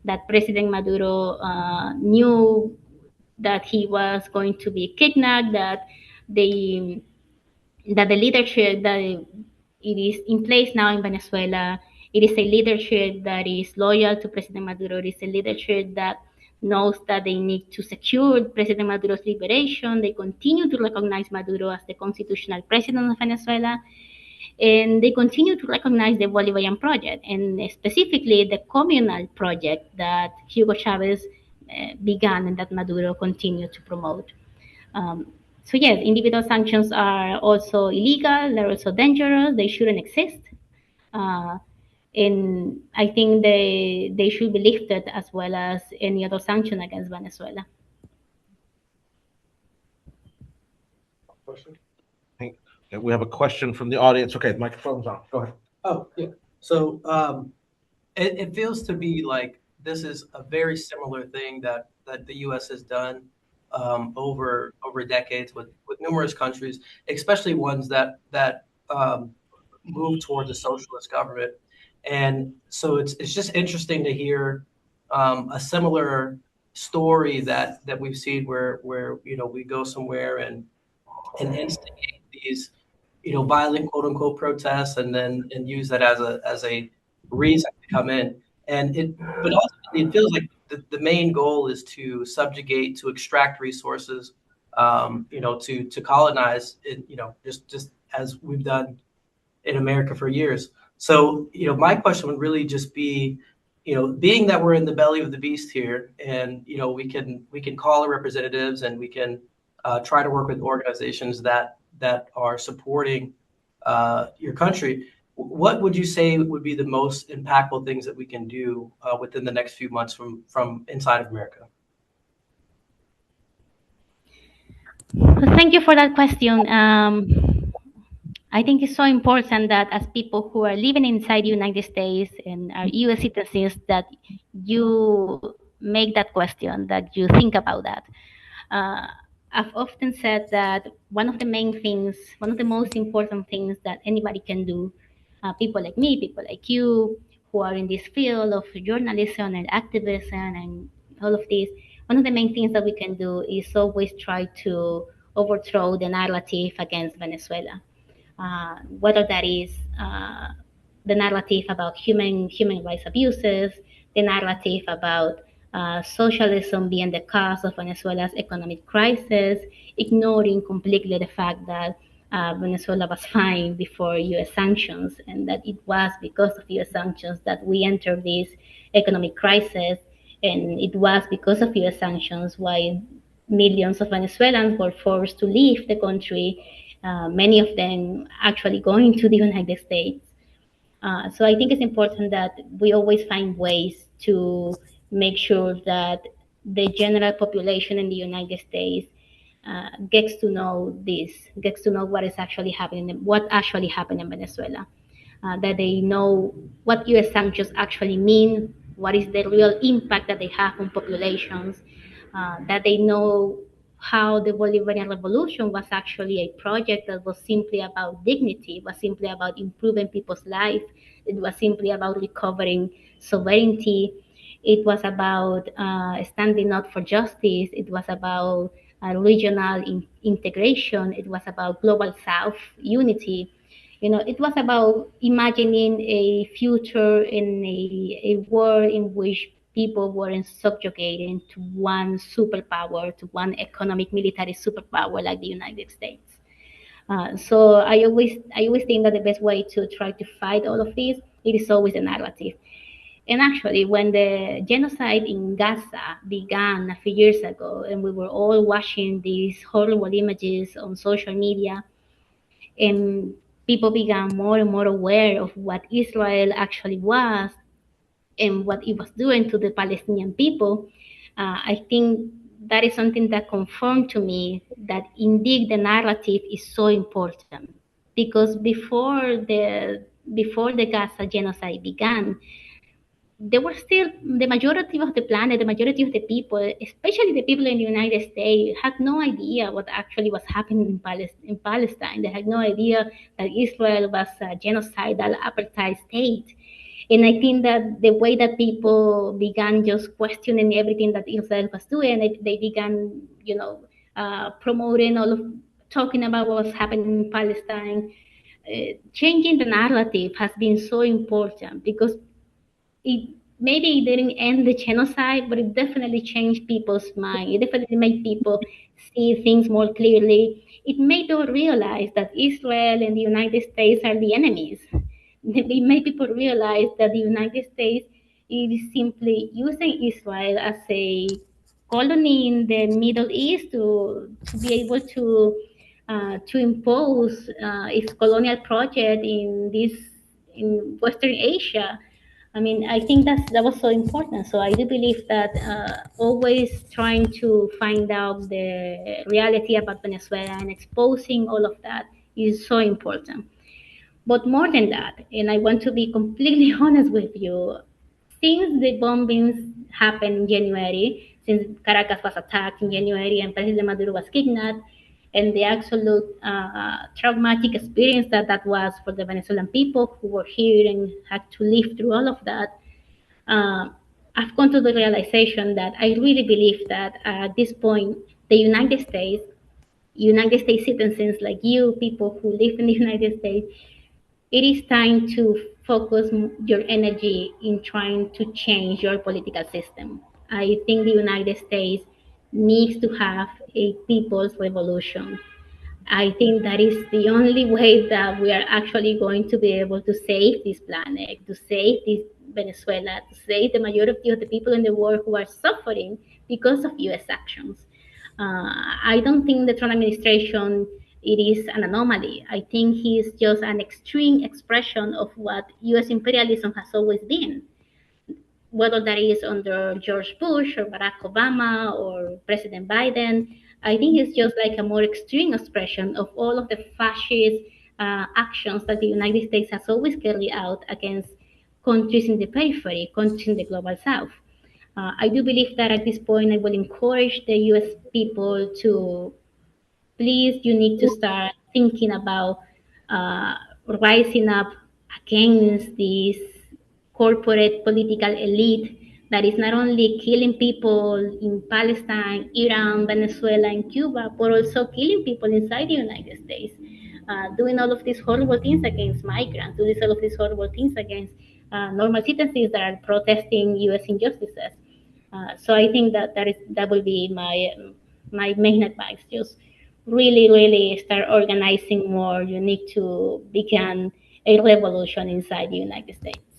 that President Maduro knew that he was going to be kidnapped, the that the leadership that it is in place now in Venezuela, it is a leadership that is loyal to President Maduro. It is a leadership that knows that they need to secure President Maduro's liberation. They continue to recognize Maduro as the constitutional president of Venezuela, and they continue to recognize the Bolivarian project, and specifically the communal project that Hugo Chavez began and that Maduro continued to promote. Um, so yes, individual sanctions are also illegal. They're also dangerous. They shouldn't exist. Uh, and I think they should be lifted as well as any other sanction against Venezuela. Question? We have a question from the audience. Okay, the microphone's on. Go ahead. Oh, yeah. So it feels to be like this is a very similar thing that the U.S. has done over decades with numerous countries, especially ones that move towards a socialist government. And so it's just interesting to hear a similar story that we've seen where we go somewhere and instigate these violent quote unquote protests and use that as a reason to come in. But ultimately it feels like the main goal is to subjugate, to extract resources, to colonize it, just as we've done in America for years. So, my question would really just be, being that we're in the belly of the beast here, and we can call our representatives, and we can try to work with organizations that are supporting your country. What would you say would be the most impactful things that we can do within the next few months from inside of America? Thank you for that question. I think it's so important that as people who are living inside the United States and are U.S. citizens, that you make that question, that you think about that. I've often said that one of the main things, one of the most important things that anybody can do, people like me, people like you, who are in this field of journalism and activism and all of this, one of the main things that we can do is always try to overthrow the narrative against Venezuela. Whether that is the narrative about human rights abuses, the narrative about socialism being the cause of Venezuela's economic crisis, ignoring completely the fact that Venezuela was fine before U.S. sanctions, and that it was because of U.S. sanctions that we entered this economic crisis, and it was because of U.S. sanctions why millions of Venezuelans were forced to leave the country, many of them actually going to the United States. So I think it's important that we always find ways to make sure that the general population in the United States gets to know this, gets to know what is actually happening, what actually happened in Venezuela, that they know what U.S. sanctions actually mean, what is the real impact that they have on populations, that they know how the Bolivarian Revolution was actually a project that was simply about dignity, it was simply about improving people's life, it was simply about recovering sovereignty, it was about standing up for justice, it was about regional integration, it was about global South unity. It was about imagining a future in a world in which people weren't subjugated to one superpower, to one economic military superpower like the United States. So I always think that the best way to try to fight all of this, it is always a narrative. And actually, when the genocide in Gaza began a few years ago, and we were all watching these horrible images on social media, and people began more and more aware of what Israel actually was and what it was doing to the Palestinian people, I think that is something that confirmed to me that indeed the narrative is so important. Because before the Gaza genocide began, there were still the majority of the planet, the majority of the people, especially the people in the United States, had no idea what actually was happening in Palestine. They had no idea that Israel was a genocidal apartheid state. And I think that the way that people began just questioning everything that Israel was doing, they began, promoting all of, talking about what was happening in Palestine. Changing the narrative has been so important because it maybe it didn't end the genocide, but it definitely changed people's mind. It definitely made people see things more clearly. It made them realize that Israel and the United States are the enemies. It made people realize that the United States is simply using Israel as a colony in the Middle East to be able to impose its colonial project in Western Asia. I mean, I think that was so important. So I do believe that always trying to find out the reality about Venezuela and exposing all of that is so important. But more than that, and I want to be completely honest with you, since the bombings happened in January, since Caracas was attacked in January and President Maduro was kidnapped, and the absolute traumatic experience that was for the Venezuelan people who were here and had to live through all of that, uh, I've come to the realization that I really believe that at this point, the United States citizens like you, people who live in the United States, it is time to focus your energy in trying to change your political system. I think the United States needs to have a people's revolution. I think that is the only way that we are actually going to be able to save this planet, to save this Venezuela, to save the majority of the people in the world who are suffering because of U.S. actions. I don't think the Trump administration it is an anomaly. I think he is just an extreme expression of what U.S. imperialism has always been, whether that is under George Bush or Barack Obama or President Biden. I think it's just like a more extreme expression of all of the fascist actions that the United States has always carried out against countries in the periphery, countries in the global south. I do believe that at this point I will encourage the US people to please, you need to start thinking about uh, rising up against this corporate political elite that is not only killing people in Palestine, Iran, Venezuela, and Cuba, but also killing people inside the United States, doing all of these horrible things against migrants, doing all of these horrible things against normal citizens that are protesting U.S. injustices. So I think that will be my main advice. Just really start organizing more. You need to begin a revolution inside the United States.